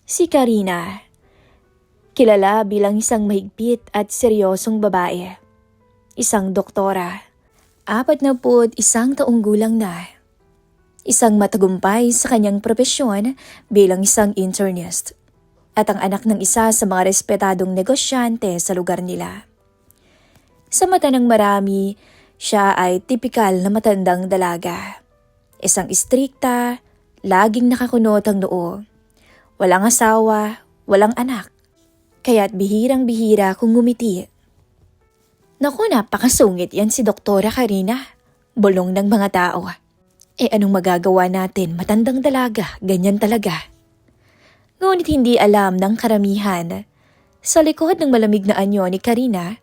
Si Karina, kilala bilang isang mahigpit at seryosong babae. Isang doktora, 41 taong gulang na. Isang matagumpay sa kanyang propesyon bilang isang internist. At ang anak ng isa sa mga respetadong negosyante sa lugar nila. Sa mata ng marami, siya ay tipikal na matandang dalaga. Isang istrikta, laging nakakunot ang noo. Walang asawa, walang anak. Kaya't bihirang-bihira kung ngumiti. Naku, napakasungit yan si Doktora Karina. Bulong ng mga tao. Anong magagawa natin, matandang dalaga, ganyan talaga. Ngunit hindi alam ng karamihan. Sa likod ng malamig na anyo ni Karina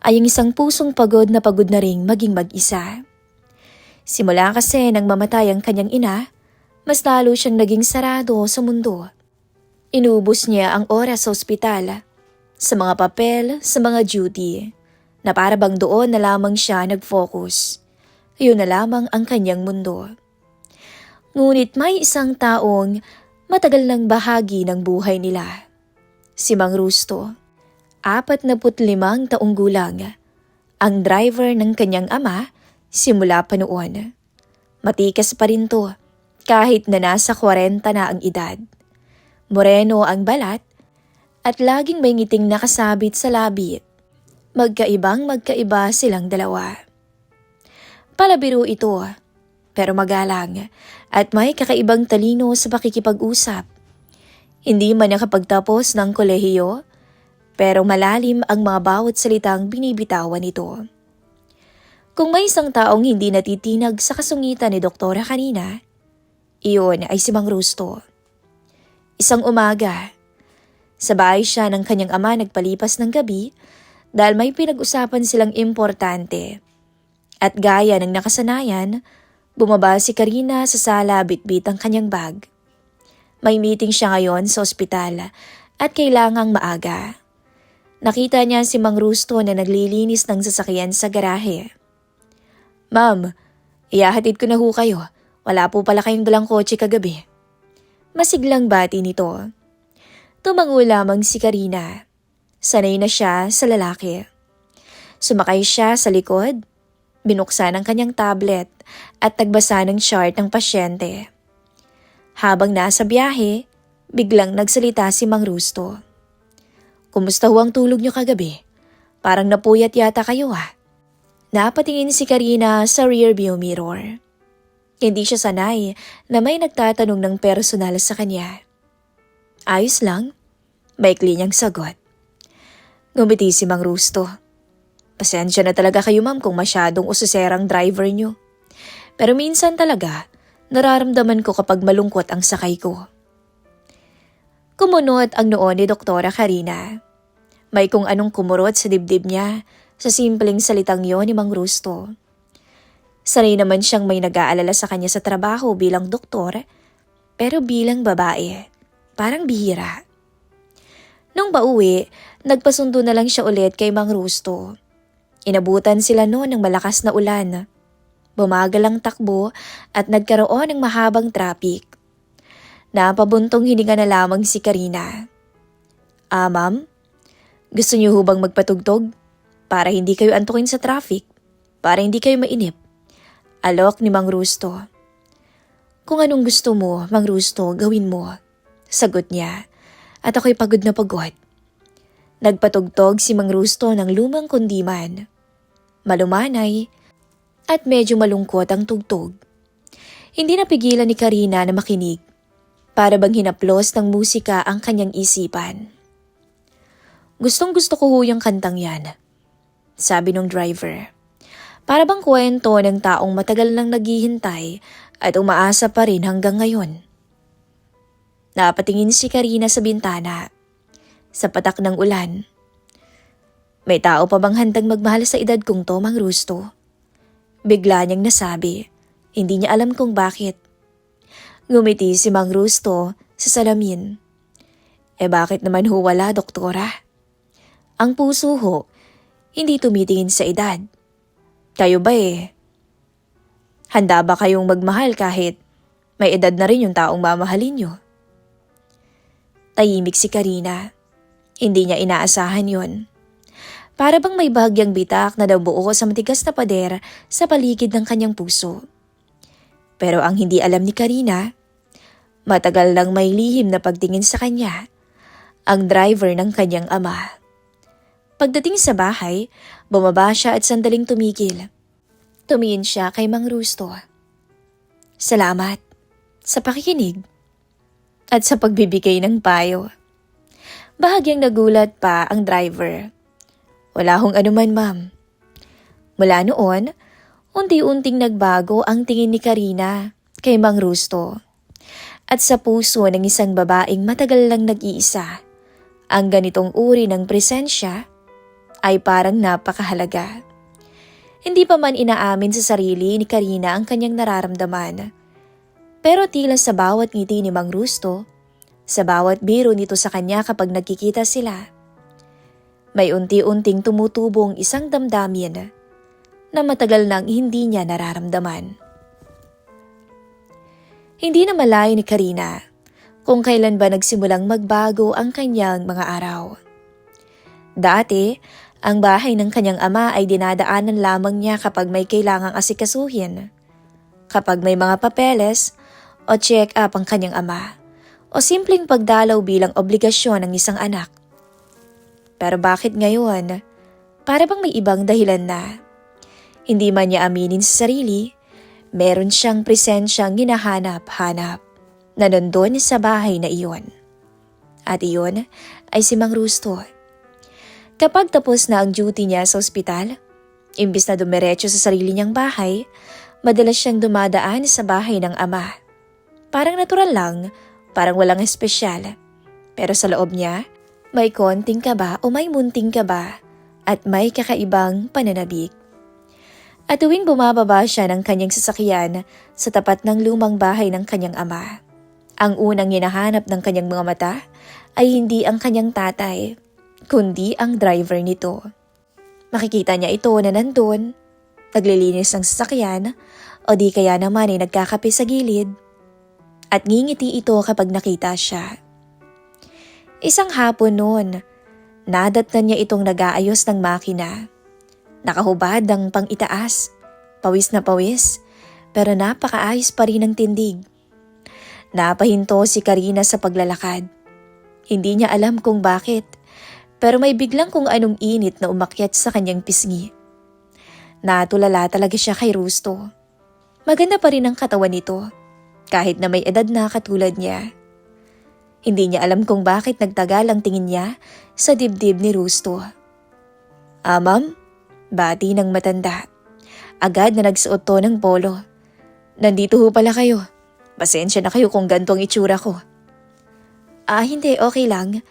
ay ang isang pusong pagod na ring maging mag-isa. Simula kasi nang mamatay ang kanyang ina, mas lalo siyang naging sarado sa mundo. Inubos niya ang oras sa ospital, sa mga papel, sa mga duty, na para bang doon na lamang siya nag-focus. Yun na lamang ang kanyang mundo. Ngunit may isang taong matagal ng bahagi ng buhay nila. Si Mang Rusto, 45 taong gulang, ang driver ng kanyang ama simula pa noon. Matikas pa rin to kahit na nasa 40 na ang edad. Moreno ang balat at laging may ngiting nakasabit sa labi. Magkaiba silang dalawa. Palabiro ito, pero magalang at may kakaibang talino sa pakikipag-usap. Hindi man nakapagtapos ng kolehiyo, pero malalim ang mga bawat salitang binibitawan nito. Kung may isang taong hindi natitinag sa kasungitan ni Doktora Karina, iyon ay si Mang Rusto. Isang umaga, sa bahay siya ng kanyang ama nagpalipas ng gabi dahil may pinag-usapan silang importante. At gaya ng nakasanayan, bumaba si Karina sa sala bitbit ang kanyang bag. May meeting siya ngayon sa ospital at kailangang maaga. Nakita niya si Mang Rusto na naglilinis ng sasakyan sa garahe. "Ma'am, ihahatid ko na ho kayo. Wala po pala kayong dalang kotse kagabi." Masiglang bati nito. Tumango lamang si Karina. Sanay na siya sa lalaki. Sumakay siya sa likod, binuksan ang kanyang tablet at nagbasa ng chart ng pasyente. Habang nasa biyahe, biglang nagsalita si Mang Rusto. "Kumusta ho ang tulog niyo kagabi? Parang napuyat yata kayo ah." Napatingin si Karina sa rearview mirror. Hindi siya sanay na may nagtatanong ng personal sa kanya. "Ayos lang," maikli niyang sagot. Ngumiti si Mang Rusto. "Pasensya na talaga kayo ma'am kung masyadong ususerang driver niyo. Pero minsan talaga, nararamdaman ko kapag malungkot ang sakay ko." Kumunot ang noo ni Doktora Karina. May kung anong kumurot sa dibdib niya sa simpleng salitang yon ni Mang Rusto. Sanay naman siyang may nag-aalala sa kanya sa trabaho bilang doktor, pero bilang babae, parang bihira. Nung pauwi, nagpasundo na lang siya ulit kay Mang Rusto. Inabutan sila noon ng malakas na ulan. Bumagal ang takbo at nagkaroon ng mahabang traffic. Napabuntong hininga na lamang si Karina. Ma'am? Gusto niyo hubang magpatugtog? Para hindi kayo antukin sa traffic? Para hindi kayo mainip?" Alok ni Mang Rusto. "Kung anong gusto mo, Mang Rusto, gawin mo," sagot niya. At ako'y pagod na pagod. Nagpatugtog si Mang Rusto ng lumang kundiman. Malumanay at medyo malungkot ang tugtog. Hindi napigilan ni Karina na makinig. Para bang hinaplos ng musika ang kanyang isipan. "Gustong gusto ko ho yung kantang yan," sabi ng driver. Para bang kwento ng taong matagal nang naghihintay at umaasa pa rin hanggang ngayon. Napatingin si Karina sa bintana. Sa patak ng ulan. "May tao pa bang handang magmahal sa edad kong to, Mang Rusto?" Bigla niyang nasabi. Hindi niya alam kung bakit. Ngumiti si Mang Rusto sa salamin. Bakit naman ho wala, doktora? Ang puso ho, hindi tumitingin sa edad. Kayo ba handa ba kayong magmahal kahit may edad na rin yung taong mamahalin nyo? Tahimik si Karina. Hindi niya inaasahan yon. Para bang may bahagyang bitak na nabuo sa matigas na pader sa paligid ng kanyang puso. Pero ang hindi alam ni Karina, matagal nang may lihim na pagtingin sa kanya, ang driver ng kanyang ama. Pagdating sa bahay, bumaba siya at sandaling tumigil. Tumingin siya kay Mang Rusto. Salamat sa pakikinig at sa pagbibigay ng payo. Bahagyang nagulat pa ang driver. Wala hong anuman, ma'am. Mula noon, unti-unting nagbago ang tingin ni Karina kay Mang Rusto. At sa puso ng isang babaeng matagal lang nag-iisa, ang ganitong uri ng presensya ay parang napakahalaga. Hindi pa man inaamin sa sarili ni Karina ang kanyang nararamdaman. Pero tila sa bawat ngiti ni Mang Rusto, sa bawat biro nito sa kanya kapag nagkikita sila, may unti-unting tumutubong isang damdamin na matagal nang hindi niya nararamdaman. Hindi na malayo ni Karina kung kailan ba nagsimulang magbago ang kanyang mga araw. Dati, ang bahay ng kanyang ama ay dinadaanan lamang niya kapag may kailangang asikasuhin, kapag may mga papeles o check-up ang kanyang ama, o simpleng pagdalaw bilang obligasyon ng isang anak. Pero bakit ngayon? Para bang may ibang dahilan na? Hindi man niya aminin sa sarili, meron siyang presensyang hinahanap-hanap na nandun sa bahay na iyon. At iyon ay si Mang Rusto. Kapag tapos na ang duty niya sa ospital, imbis na dumiretso sa sarili niyang bahay, madalas siyang dumadaan sa bahay ng ama. Parang natural lang, parang walang espesyal. Pero sa loob niya, may konting kaba o may munting kaba at may kakaibang pananabik. At tuwing bumababa siya ng kanyang sasakyan sa tapat ng lumang bahay ng kanyang ama, ang unang hinahanap ng kanyang mga mata ay hindi ang kanyang tatay, kundi ang driver nito. Makikita niya ito na nandun, naglilinis ng sasakyan o di kaya naman ay nagkakape sa gilid. At ngingiti ito kapag nakita siya. Isang hapon noon, nadatnan niya itong nag-aayos ng makina. Nakahubad ang pang-itaas, pawis na pawis, pero napakaayos pa rin ang tindig. Napahinto si Karina sa paglalakad. Hindi niya alam kung bakit, pero may biglang kung anong init na umakyat sa kanyang pisngi. Natulala talaga siya kay Rusto. Maganda pa rin ang katawan nito, kahit na may edad na katulad niya. Hindi niya alam kung bakit nagtagal ang tingin niya sa dibdib ni Rusto. Ma'am? Bati ng matanda. Agad na nagsuot to ng polo. Nandito ho pala kayo. Pasensya na kayo kung ganito ang itsura ko. Hindi, okay lang.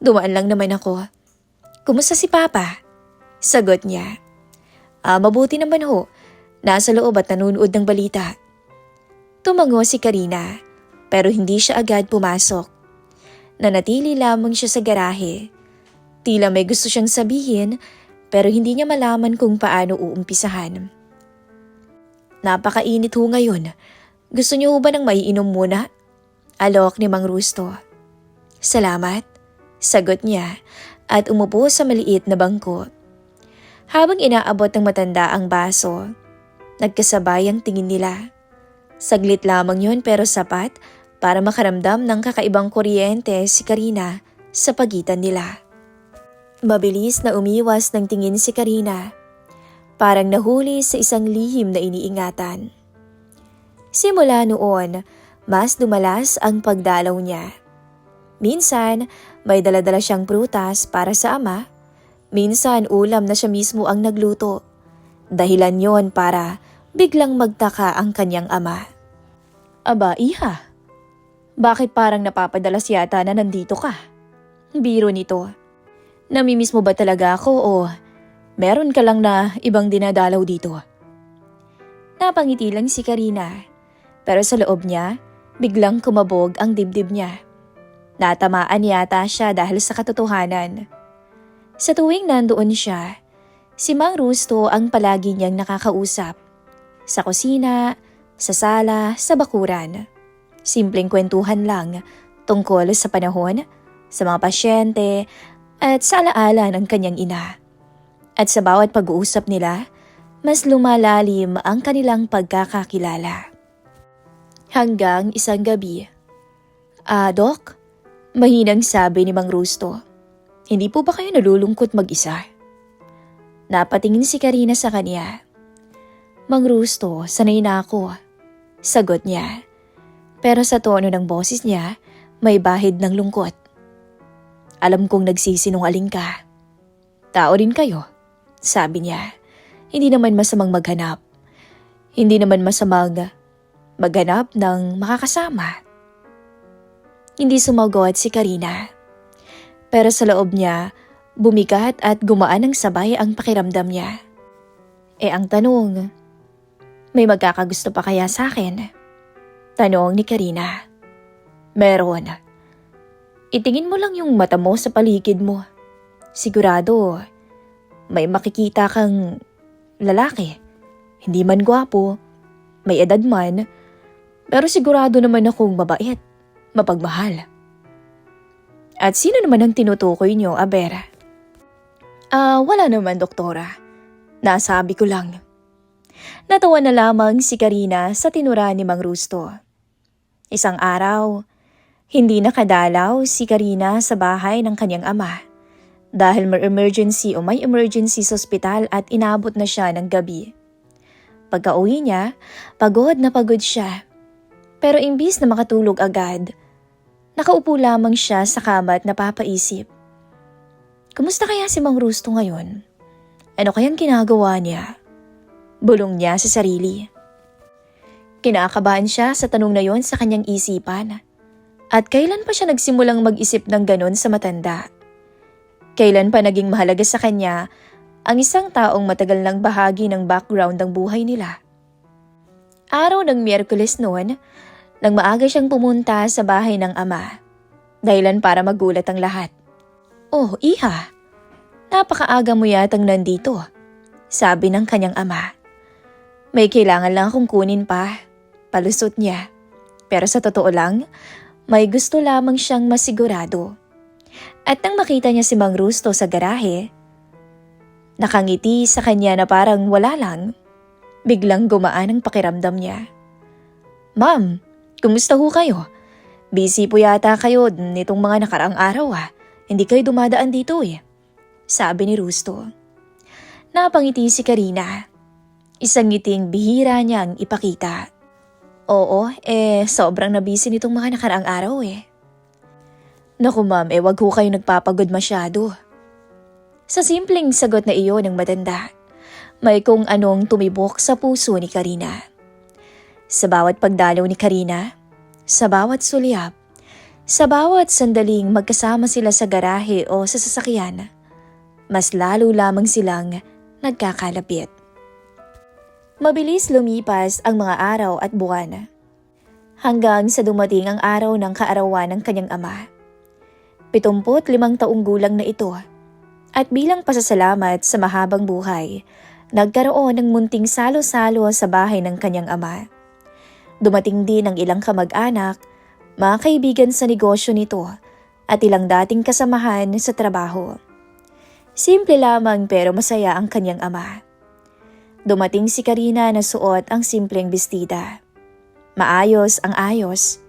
Dumaan lang naman ako. Kumusta si Papa? Sagot niya. Mabuti naman ho. Nasa loob at nanonood ng balita. Tumango si Karina, pero hindi siya agad pumasok. Nanatili lamang siya sa garahe. Tila may gusto siyang sabihin, pero hindi niya malaman kung paano uumpisahan. Napakainit ho ngayon. Gusto niyo ba ng maiinom muna? Alok ni Mang Rusto. Salamat, sagot niya at umupo sa maliit na bangko. Habang inaabot ng matanda ang baso, nagkasabay ang tingin nila. Saglit lamang yun pero sapat para makaramdam ng kakaibang kuryente si Karina sa pagitan nila. Mabilis na umiwas ng tingin si Karina, parang nahuli sa isang lihim na iniingatan. Simula noon, mas dumalas ang pagdalaw niya. Minsan, may daladala siyang prutas para sa ama, minsan ulam na siya mismo ang nagluto. Dahilan yon para biglang magtaka ang kanyang ama. Aba, iha. Bakit parang napapadalas yata na nandito ka? Biro nito. Namimiss mo ba talaga ako o meron ka lang na ibang dinadalaw dito? Napangiti lang si Karina, pero sa loob niya, biglang kumabog ang dibdib niya. Natamaan yata siya dahil sa katotohanan. Sa tuwing nandoon siya, si Mang Rusto ang palagi niyang nakakausap. Sa kusina, sa sala, sa bakuran. Simpleng kwentuhan lang, tungkol sa panahon, sa mga pasyente, at sa alaala ng kanyang ina. At sa bawat pag-uusap nila, mas lumalalim ang kanilang pagkakakilala. Hanggang isang gabi. Dok? Mahinang sabi ni Mang Rusto. Hindi po ba kayo nalulungkot mag-isa? Napatingin si Karina sa kanya. Mang Rusto, sanay na ako. Sagot niya. Pero sa tono ng boses niya, may bahid ng lungkot. Alam kong nagsisinungaling ka. Tao rin kayo, sabi niya. Hindi naman masamang maghanap. Hindi naman masamang maghanap ng makakasama. Hindi sumagot si Karina. Pero sa loob niya, bumigat at gumaan ng sabay ang pakiramdam niya. Ang tanong, may magkakagusto pa kaya sa akin? Tanong ni Karina. Meron. Itingin mo lang yung mata mo sa paligid mo. Sigurado, may makikita kang lalaki. Hindi man gwapo, may edad man, pero sigurado naman akong mabait, mapagmahal. At sino naman ang tinutukoy niyo, Abera? Wala naman, doktora. Nasabi ko lang. Natawa na lamang si Karina sa tinura ni Mang Rusto. Isang araw, hindi nakadalaw si Karina sa bahay ng kanyang ama dahil may emergency sa ospital at inabot na siya ng gabi. Pagka-uwi niya, pagod na pagod siya. Pero imbis na makatulog agad, nakaupo lamang siya sa kama at napapaisip. Kumusta kaya si Mang Rusto ngayon? Ano kayang ginagawa niya? Bulong niya sa sarili. Kinakabahan siya sa tanong na yon sa kanyang isipan. At kailan pa siya nagsimulang mag-isip ng ganon sa matanda? Kailan pa naging mahalaga sa kanya ang isang taong matagal ng bahagi ng background ng buhay nila? Araw ng Miyerkules noon, nang maaga siyang pumunta sa bahay ng ama. Dahilan para magulat ang lahat. Oh, iha, napakaaga mo yatang nandito, sabi ng kanyang ama. May kailangan lang akong kunin pa, palusot niya. Pero sa totoo lang, may gusto lamang siyang masigurado. At nang makita niya si Mang Rusto sa garahe, nakangiti sa kanya na parang wala lang. Biglang gumaan ang pakiramdam niya. Ma'am, kumusta ho kayo? Busy po yata kayo nitong mga nakaraang araw Hindi kayo dumadaan dito sabi ni Rusto. Napangiti si Karina. Isang ngiting bihira niyang ipakita. Oo, sobrang nabisi nitong mga nakaraang araw Naku ma'am, wag ho kayo nagpapagod masyado. Sa simpleng sagot na iyon ng matanda, may kung anong tumibok sa puso ni Karina. Sa bawat pagdalaw ni Karina, sa bawat sulyap, sa bawat sandaling magkasama sila sa garahe o sa sasakyan, mas lalo lamang silang nagkakalapit. Mabilis lumipas ang mga araw at buwan. Hanggang sa dumating ang araw ng kaarawan ng kanyang ama. 75 taong gulang na ito. At bilang pasasalamat sa mahabang buhay, nagkaroon ng munting salo-salo sa bahay ng kanyang ama. Dumating din ang ilang kamag-anak, mga kaibigan sa negosyo nito at ilang dating kasamahan sa trabaho. Simple lamang pero masaya ang kanyang ama. Dumating si Karina na suot ang simpleng bestida. Maayos ang ayos,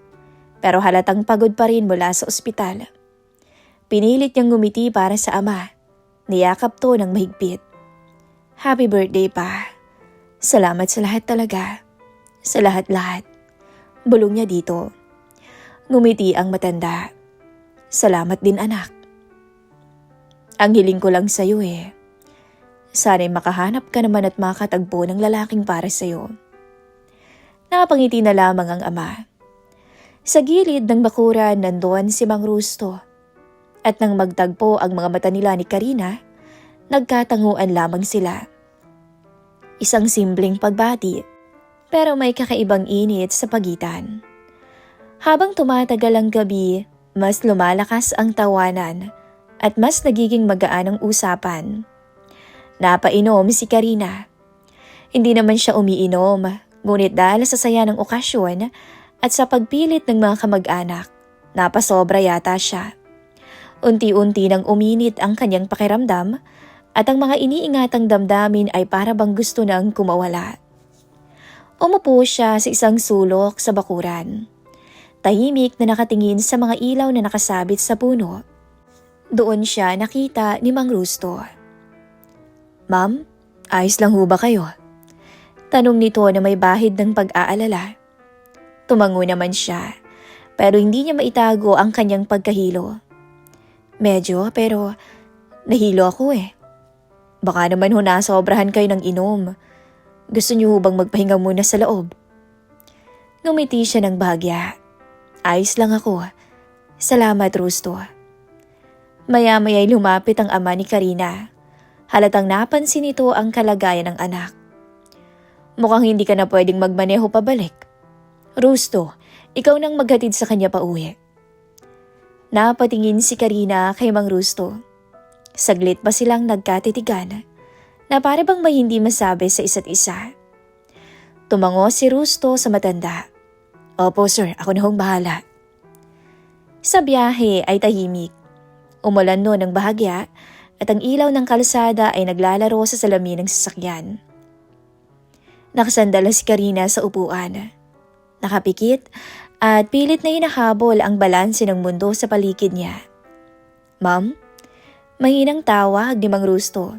pero halatang pagod pa rin mula sa ospital. Pinilit niyang ngumiti para sa ama. Niyakap to ng mahigpit. Happy birthday pa. Salamat sa lahat talaga. Sa lahat-lahat. Bulong niya dito. Ngumiti ang matanda. Salamat din anak. Ang hiling ko lang sa'yo Sana'y makahanap ka naman at makatagpo ng lalaking para sa'yo. Nakapangiti na lamang ang ama. Sa gilid ng bakuran nandoon si Mang Rusto. At nang magtagpo ang mga mata nila ni Karina, nagkatanguan lamang sila. Isang simpleng pagbati, pero may kakaibang init sa pagitan. Habang tumatagal ang gabi, mas lumalakas ang tawanan at mas nagiging magaan ang usapan. Napainom si Karina. Hindi naman siya umiinom, ngunit dahil sa saya ng okasyon at sa pagpilit ng mga kamag-anak, Napasobra yata siya. Unti-unti nang uminit ang kanyang pakiramdam at ang mga iniingatang damdamin ay para bang gusto nang kumawala. Umupo siya sa isang sulok sa bakuran. Tahimik na nakatingin sa mga ilaw na nakasabit sa puno. Doon siya nakita ni Mang Rusto. "Ma'am, ayos lang ho ba kayo?" Tanong nito na may bahid ng pag-aalala. Tumango naman siya, pero hindi niya maitago ang kanyang pagkahilo. "Medyo, pero nahilo ako eh. Baka naman ho nasobrahan kayo ng inom. Gusto niyo ho bang magpahinga muna sa loob?" Ngumiti siya ng bahagya. "Ayos lang ako. Salamat, Rusto." Maya-maya'y lumapit ang ama ni Karina. Halatang napansin nito ang kalagayan ng anak. "Mukhang hindi ka na pwedeng magmaneho pabalik. Rusto, ikaw nang maghatid sa kanya pa uwi." Napatingin si Karina kay Mang Rusto. Saglit pa silang nagkatitigan na para bang may hindi masabi sa isa't isa. Tumango si Rusto sa matanda. "Opo sir, ako na hong bahala." Sa biyahe ay tahimik. Umulan noon ng bahagya at ang ilaw ng kalsada ay naglalaro sa salamin ng sasakyan. Nakasandal si Karina sa upuan. Nakapikit at pilit na hinahabol ang balanse ng mundo sa paligid niya. "Ma'am?" Mahinang tawag ni Mang Rusto.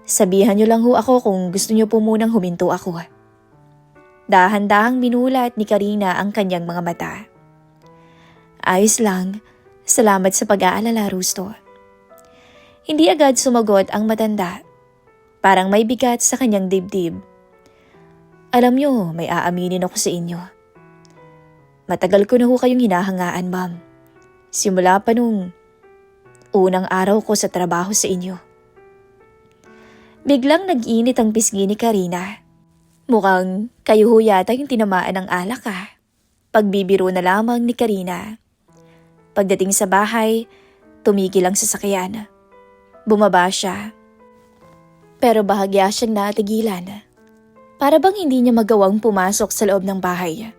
"Sabihan niyo lang ho ako kung gusto niyo po munang huminto ako." Dahan-dahang minulat ni Karina ang kanyang mga mata. "Ayos lang. Salamat sa pag-aalala, Rusto." Hindi agad sumagot ang matanda. Parang may bigat sa kanyang dibdib. "Alam niyo, may aaminin ako sa inyo. Matagal ko na ho kayong hinahangaan, ma'am. Simula pa nung unang araw ko sa trabaho sa inyo." Biglang nag-init ang pisngi ni Karina. "Mukhang kayo ho yata yung tinamaan ng alak ah." Pagbibiro na lamang ni Karina. Pagdating sa bahay, tumigil ang sasakyan. Bumaba siya. Pero bahagya siyang natigilan. Para bang hindi niya magawang pumasok sa loob ng bahay.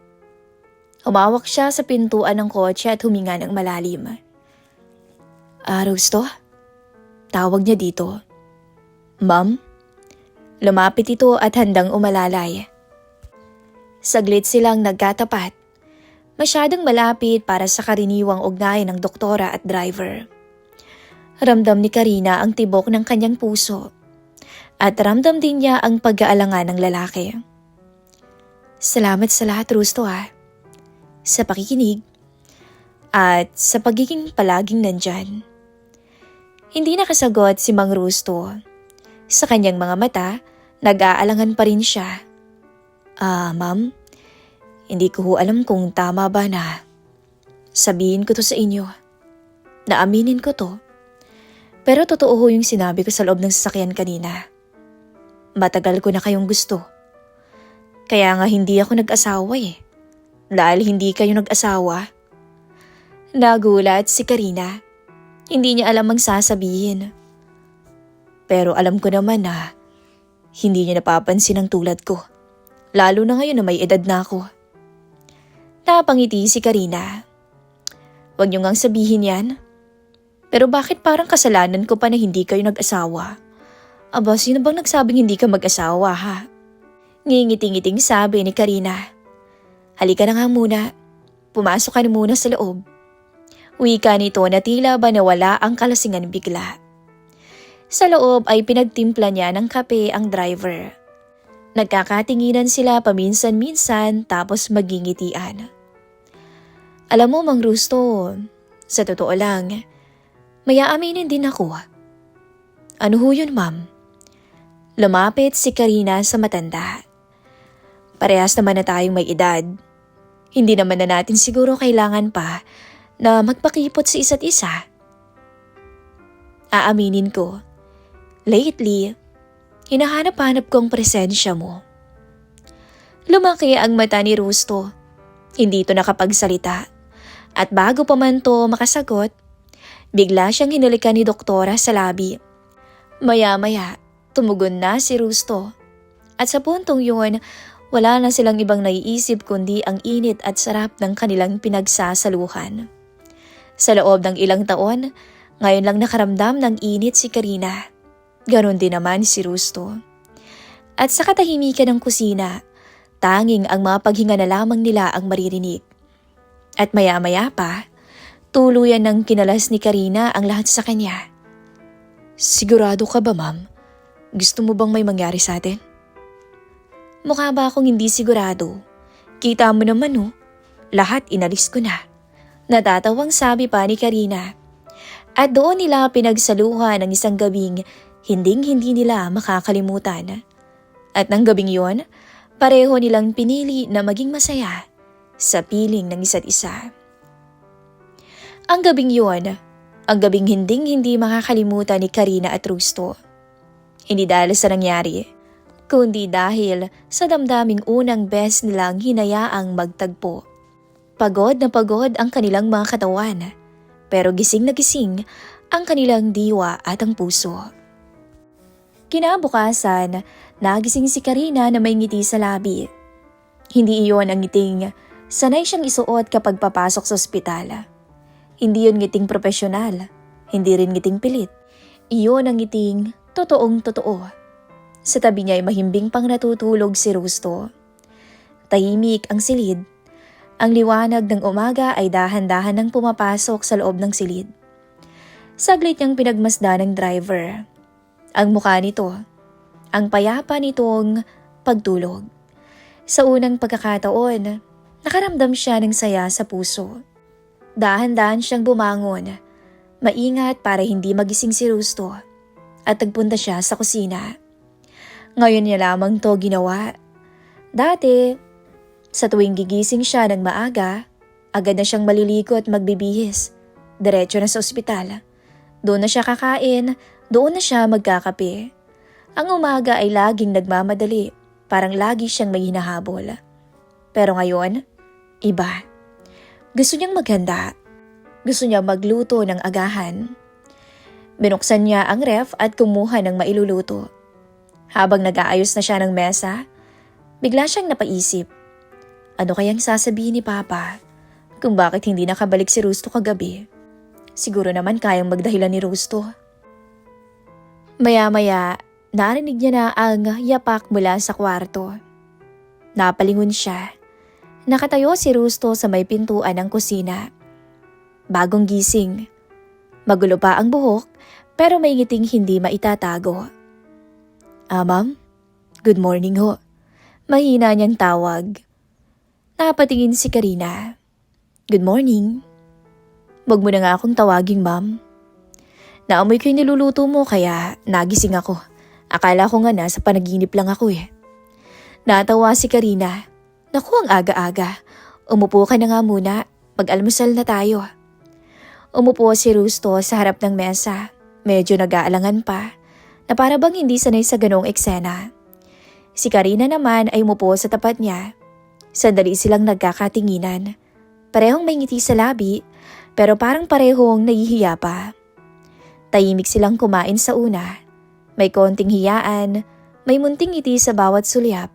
Umawak siya sa pintuan ng kotse at huminga ng malalim. "Rusto?" Tawag niya dito. "Ma'am?" Lumapit ito at handang umalalay. Saglit silang nagkatapat. Masyadong malapit para sa karaniwang ugnayan ng doktora at driver. Ramdam ni Karina ang tibok ng kanyang puso. At ramdam din niya ang pag-aalangan ng lalaki. "Salamat sa lahat, Rusto ah. Sa pakikinig. At sa pagiging palaging nandyan." Hindi nakasagot si Mang Rusto. Sa kanyang mga mata, nag-aalangan pa rin siya. Ma'am, hindi ko ho alam kung tama ba na sabihin ko to sa inyo. Naaminin ko to. Pero totoo ho yung sinabi ko sa loob ng sasakyan kanina. Matagal ko na kayong gusto. Kaya nga hindi ako nag-asawa eh. Dahil hindi kayo nag-asawa." Nagulat si Karina. Hindi niya alam ang sasabihin. Pero alam ko naman na hindi niya napapansin ang tulad ko. Lalo na ngayon na may edad na ako. Napangiti si Karina. "Huwag niyo ngang sabihin yan. Pero bakit parang kasalanan ko pa na hindi kayo nag-asawa? Aba, sino bang nagsabing hindi ka mag-asawa ha?" Ngingiting-ngiting sabi ni Karina. "Halika na nga muna. Pumasok ka na muna sa loob." Wika nito na tila ba nawala ang kalasingan bigla. Sa loob ay pinagtimpla niya ng kape ang driver. Nagkakatinginan sila paminsan-minsan tapos magingitian. "Alam mo, Mang Rusto, sa totoo lang, may aaminin din ako." "Ano ho yun, ma'am?" Lumapit si Karina sa matanda. "Parehas naman na tayong may edad. Hindi naman na natin siguro kailangan pa na magpakipot sa isa't isa. Aaminin ko, lately, hinahanap-hanap ko ang presensya mo." Lumaki ang mata ni Rusto. Hindi ito nakapagsalita. At bago pa man to makasagot, bigla siyang hinulikan ni doktora sa labi. Maya-maya, tumugon na si Rusto. At sa puntong yun, wala na silang ibang naiisip kundi ang init at sarap ng kanilang pinagsasaluhan. Sa loob ng ilang taon, ngayon lang nakaramdam ng init si Karina. Ganon din naman si Rusto. At sa katahimikan ng kusina, tanging ang mga paghinga na lamang nila ang maririnig. At maya-maya pa, tuluyan ng kinalas ni Karina ang lahat sa kanya. Sigurado ka ba, ma'am? Gusto mo bang may mangyari sa atin? Mukha ba akong hindi sigurado? Kita mo naman lahat inalis ko na. Natatawang sabi pa ni Karina. At doon nila pinagsaluhan ng isang gabing hinding-hindi nila makakalimutan. At ng gabing yon, pareho nilang pinili na maging masaya sa piling ng isa't isa. Ang gabing yon, ang gabing hinding-hindi makakalimutan ni Karina at Rusto. Hindi dahil sa nangyari, kundi dahil sa damdaming unang beses nilang hinayaang magtagpo. Pagod na pagod ang kanilang mga katawan, pero gising na gising ang kanilang diwa at ang puso. Kinabukasan, nagising si Karina na may ngiti sa labi. Hindi iyon ang ngiting sanay siyang isuot kapag papasok sa ospital. Hindi yun ngiting profesional, hindi rin ngiting pilit. Iyon ang ngiting totoong-totoo. Sa tabi niya ay mahimbing pang natutulog si Rusto. Tahimik ang silid. Ang liwanag ng umaga ay dahan-dahan nang pumapasok sa loob ng silid. Saglit niyang pinagmasdan ng driver. Ang mukha nito, ang payapa nitong pagtulog. Sa unang pagkakataon, nakaramdam siya ng saya sa puso. Dahan-dahan siyang bumangon, maingat para hindi magising si Rusto, at nagpunta siya sa kusina. Ngayon niya lamang to ginawa. Dati, sa tuwing gigising siya ng maaga, agad na siyang maliligo at magbibihis. Diretso na sa ospital. Doon na siya kakain, doon na siya magkakape. Ang umaga ay laging nagmamadali, parang lagi siyang may hinahabol. Pero ngayon, iba. Gusto niyang maghanda. Gusto niyang magluto ng agahan. Binuksan niya ang ref at kumuha ng mailuluto. Habang nag-aayos na siya ng mesa, bigla siyang napaisip. Ano kayang sasabihin ni Papa kung bakit hindi nakabalik si Rusto kagabi? Siguro naman kayang magdahilan ni Rusto. Maya-maya, narinig niya na ang yapak mula sa kwarto. Napalingon siya. Nakatayo si Rusto sa may pintuan ng kusina. Bagong gising. Magulo pa ang buhok pero may ngiting hindi maitatago. Ma'am? Good morning ho. Mahina niyang tawag. Napatingin si Karina. Good morning. Wag mo na nga akong tawaging ma'am. Naamoy ko yung niluluto mo kaya nagising ako. Akala ko nga nasa panaginip lang ako eh. Natawa si Karina. Naku, ang aga-aga. Umupo ka na nga muna. Mag-almusal na tayo. Umupo si Rusto sa harap ng mesa. Medyo nag-aalangan pa. Na para bang hindi sanay sa ganong eksena. Si Karina naman ay umupo sa tapat niya. Sandali silang nagkakatinginan. Parehong may ngiti sa labi, pero parang parehong nahihiya pa. Tahimik silang kumain sa una. May konting hiyaan, may munting ngiti sa bawat sulyap.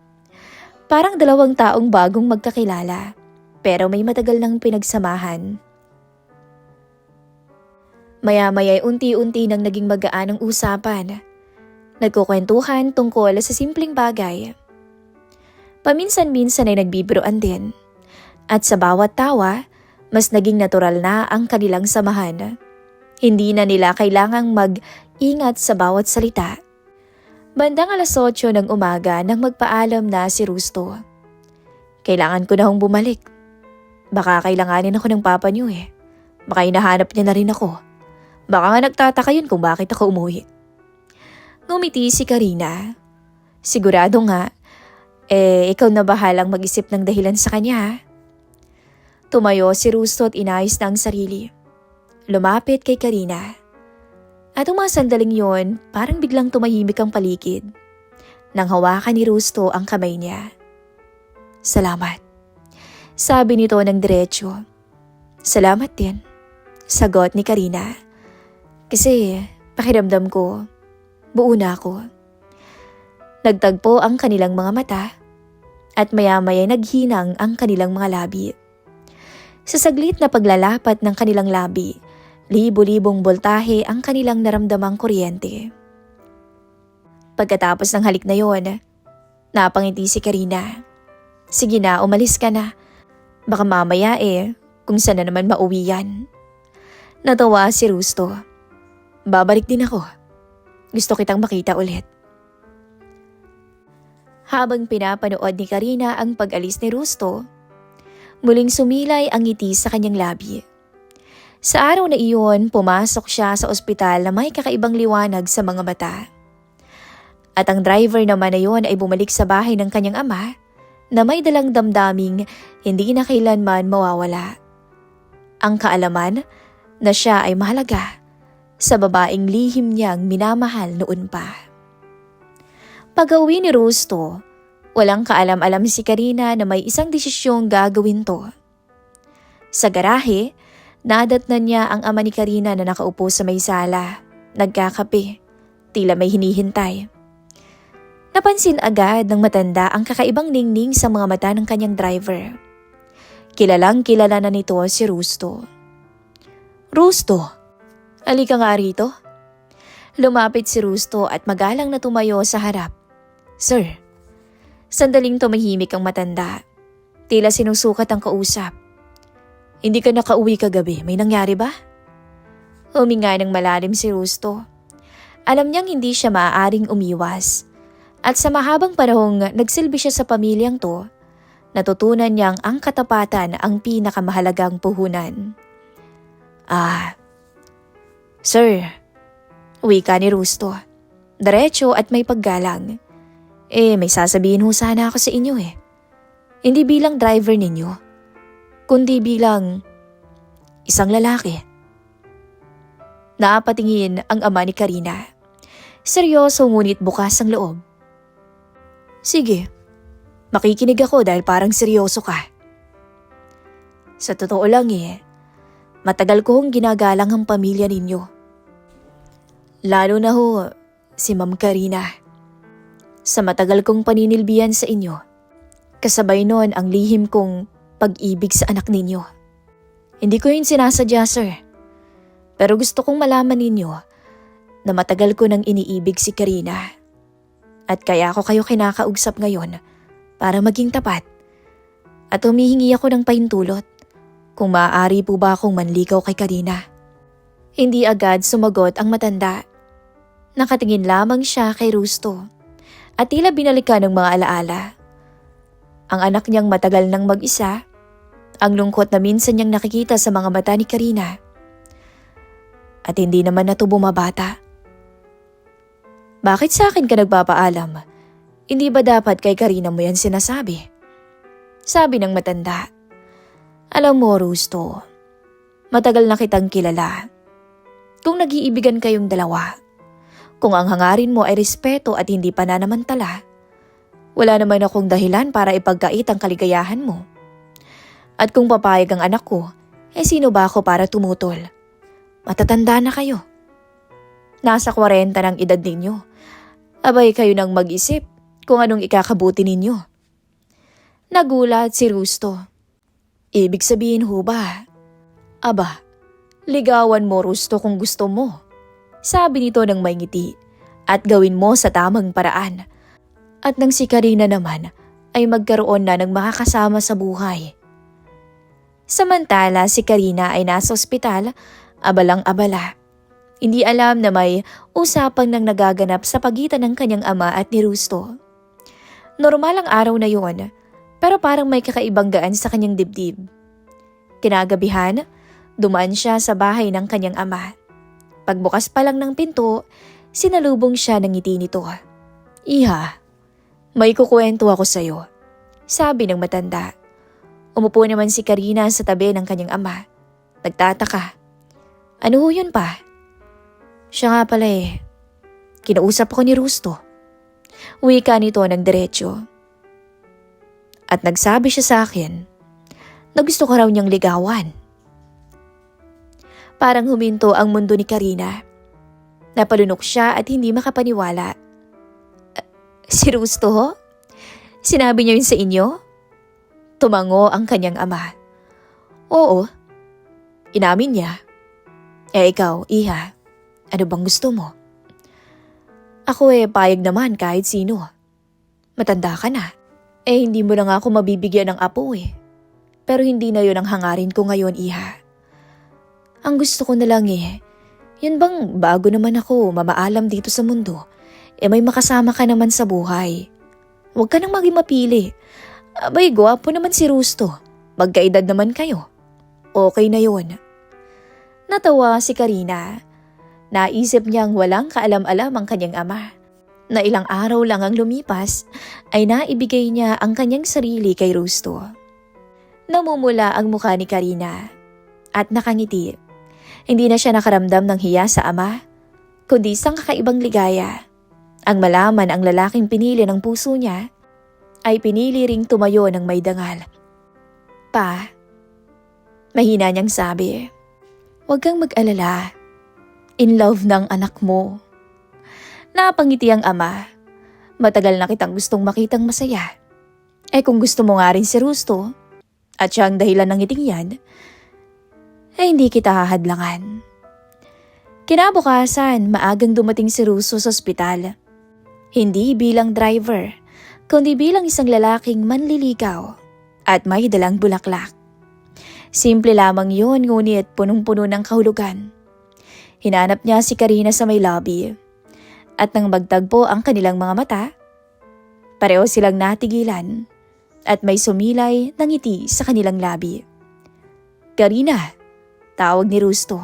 Parang dalawang taong bagong magkakilala, pero may matagal nang pinagsamahan. Maya-maya unti-unti nang naging magaan ang usapan. Nagkukwentuhan tungkol sa simpleng bagay. Paminsan-minsan ay nagbibiroan din. At sa bawat tawa, mas naging natural na ang kanilang samahan. Hindi na nila kailangang mag-ingat sa bawat salita. Bandang 8:00 ng umaga nang magpaalam na si Rusto. Kailangan ko na hong bumalik. Baka kailanganin ako ng papa niyo eh. Baka hinahanap niya na rin ako. Baka nga nagtataka yun kung bakit ako umuwi. Ngumiti si Karina. Sigurado nga, ikaw na bahalang mag-isip ng dahilan sa kanya ha? Tumayo si Rusto at inayos na ang sarili. Lumapit kay Karina. At mga sandaling yon, parang biglang tumahimik ang paligid. Nang hawakan ni Rusto ang kamay niya. Salamat. Sabi nito ng diretsyo. Salamat din. Sagot ni Karina. Kasi pakiramdam ko, buo na ako. Nagtagpo ang kanilang mga mata at maya-maya naghinang ang kanilang mga labi. Sa saglit na paglalapat ng kanilang labi, libo-libong boltahe ang kanilang naramdamang kuryente. Pagkatapos ng halik na yon, napangiti si Karina. Sige na, umalis ka na. Baka mamaya kung saan na naman mauwi yan. Natawa si Rusto. Babalik din ako. Gusto kitang makita ulit. Habang pinapanood ni Karina ang pag-alis ni Rusto, muling sumilay ang ngiti sa kanyang labi. Sa araw na iyon, pumasok siya sa ospital na may kakaibang liwanag sa mga mata. At ang driver naman na iyon ay bumalik sa bahay ng kanyang ama na may dalang damdaming hindi na kailanman mawawala. Ang kaalaman na siya ay mahalaga sa babaeng lihim niyang minamahal noon pa. Pag-uwi ni Rusto, walang kaalam-alam si Karina na may isang desisyong gagawin to. Sa garahe, nadatnan niya ang ama ni Karina na nakaupo sa may sala, nagkakape, tila may hinihintay. Napansin agad ng matanda ang kakaibang ningning sa mga mata ng kanyang driver. Kilalang kilala na nito si Rusto. Rusto, halika nga rito. Lumapit si Rusto at magalang na tumayo sa harap. Sir, sandaling tumahimik ang matanda. Tila sinusukat ang kausap. Hindi ka nakauwi kagabi, may nangyari ba? Huminga ng malalim si Rusto. Alam niyang hindi siya maaaring umiwas. At sa mahabang panahong nagsilbi siya sa pamilyang to, natutunan niyang ang katapatan ang pinakamahalagang puhunan. Sir, wika ni Rusto. Diretso at may paggalang. May sasabihin ho sana ako sa inyo . Hindi bilang driver ninyo, kundi bilang isang lalaki. Naapatingin ang ama ni Karina. Seryoso ngunit bukas ang loob. Sige, makikinig ako dahil parang seryoso ka. Sa totoo lang matagal kong ginagalang ang pamilya ninyo. Lalo na ho si Ma'am Karina. Sa matagal kong paninilbihan sa inyo, kasabay nun ang lihim kong pag-ibig sa anak ninyo. Hindi ko yun sinasadya, sir. Pero gusto kong malaman ninyo na matagal ko nang iniibig si Karina. At kaya ako kayo kinakausap ngayon para maging tapat. At humihingi ako ng pahintulot kung maaari po ba akong manligaw kay Karina. Hindi agad sumagot ang matanda. Nakatingin lamang siya kay Rusto at tila binalikan ng mga alaala. Ang anak niyang matagal nang mag-isa, ang lungkot na minsan niyang nakikita sa mga mata ni Karina. At hindi naman na ito bumabata. Bakit sa akin ka nagpapaalam? Hindi ba dapat kay Karina mo yan sinasabi? Sabi ng matanda. Alam mo, Rusto, matagal na kitang kilala. Kung nag-iibigan kayong dalawa, kung ang hangarin mo ay respeto at hindi pananamantala, wala naman akong dahilan para ipagkait ang kaligayahan mo. At kung papayag ang anak ko, sino ba ako para tumutol? Matatanda na kayo. Nasa 40 ng edad ninyo. Abay kayo nang mag-isip kung anong ikakabuti ninyo. Nagulat si Rusto. Ibig sabihin ho ba? Aba, ligawan mo Rusto kung gusto mo. Sabi nito ng may ngiti at gawin mo sa tamang paraan. At nang si Karina naman ay magkaroon na ng makakasama sa buhay. Samantala si Karina ay nasa ospital, abalang-abala. Hindi alam na may usapang nang nagaganap sa pagitan ng kanyang ama at ni Rusto. Normal ang araw na yon, pero parang may kakaibang gaan sa kanyang dibdib. Kinagabihan, dumaan siya sa bahay ng kanyang ama. Pagbukas pa lang ng pinto, sinalubong siya ng ngiti nito. Iha, may kukwento ako sa'yo, sabi ng matanda. Umupo naman si Karina sa tabi ng kanyang ama. Nagtataka. Ano ho yun pa? Siya nga pala kinausap ako ni Rusto. Wika nito ng diretsyo. At nagsabi siya sa akin na gusto ko raw niyang ligawan. Parang huminto ang mundo ni Karina. Napalunok siya at hindi makapaniwala. Si Rusto ho? Sinabi niya yun sa inyo? Tumango ang kanyang ama. Oo, inamin niya. Ikaw, Iha, ano bang gusto mo? Ako payag naman kahit sino. Matanda ka na. Hindi mo na nga ako mabibigyan ng apo Pero hindi na yun ang hangarin ko ngayon, Iha. Ang gusto ko na lang yun bang bago naman ako mamaalam dito sa mundo, may makasama ka naman sa buhay. Huwag ka nang maging mapili. Abay, gwapo naman si Rusto. Magkaedad naman kayo. Okay na yun. Natawa si Karina. Naisip niyang walang kaalam-alam ang kanyang ama. Na ilang araw lang ang lumipas ay naibigay niya ang kanyang sarili kay Rusto. Namumula ang mukha ni Karina at nakangiti. Hindi na siya nakaramdam ng hiya sa ama, kundi isang kakaibang ligaya. Ang malaman ang lalaking pinili ng puso niya ay pinili ring tumayo ng may dangal. Pa, mahina niyang sabi, huwag kang mag-alala. In love ng anak mo. Napangiti ang ama. Matagal na kitang gustong makitang masaya. Kung gusto mo nga rin si Rusto, at siya ang dahilan ng ngiting yan, hindi kita hahadlangan. Kinabukasan, maagang dumating si Rusto sa ospital. Hindi bilang driver, kundi bilang isang lalaking manliligaw at may dalang bulaklak. Simple lamang yun, ngunit punong-puno ng kahulugan. Hinanap niya si Karina sa may lobby. At nang magtagpo ang kanilang mga mata, pareho silang natigilan at may sumilay ng ngiti sa kanilang labi. Karina, tawag ni Rusto.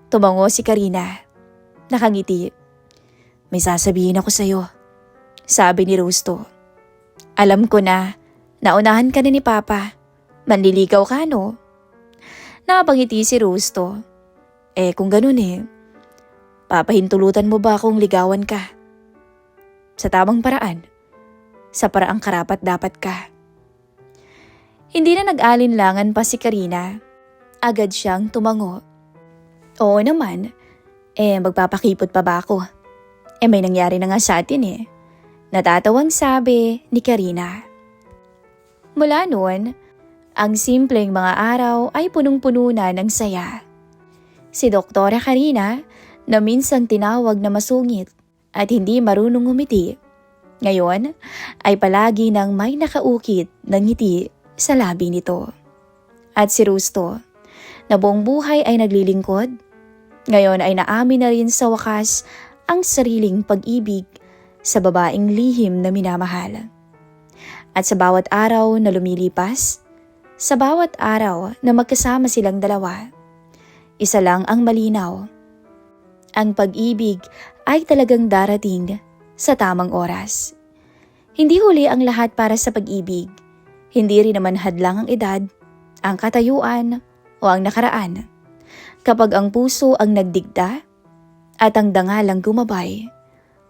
Tumango si Karina, nakangiti. May sasabihin ako sa'yo, sabi ni Rusto. Alam ko na, naunahan ka na ni Papa. Manliligaw ka, no? Napangiti si Rusto. Kung ganun papahintulutan mo ba akong ligawan ka? Sa tamang paraan. Sa paraang karapat dapat ka. Hindi na nag-alinlangan pa si Karina. Agad siyang tumango. Oo naman. Magpapakipot pa ba ako? May nangyari na nga sa atin Natatawang sabi ni Karina. Mula noon, ang simpleng mga araw ay punong-puno na ng saya. Si Doktora Karina, na minsang tinawag na masungit at hindi marunong ngumiti, ngayon ay palagi nang may nakaukit ng ngiti sa labi nito. At si Rusto, na buong buhay ay naglilingkod, ngayon ay naamin na rin sa wakas ang sariling pag-ibig sa babaeng lihim na minamahal. At sa bawat araw na lumilipas, sa bawat araw na magkasama silang dalawa, isa lang ang malinaw. Ang pag-ibig ay talagang darating sa tamang oras. Hindi huli ang lahat para sa pag-ibig. Hindi rin naman hadlang ang edad, ang katayuan o ang nakaraan. Kapag ang puso ang nagdigda at ang dangalang gumabay,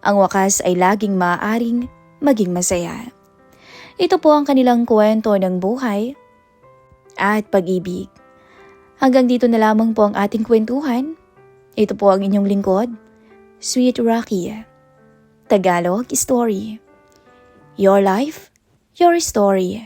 ang wakas ay laging maaaring maging masaya. Ito po ang kanilang kwento ng buhay at pag-ibig. Hanggang dito na lamang po ang ating kwentuhan. Ito po ang inyong lingkod, Sweet Rocky. Tagalog Story. Your life, your story.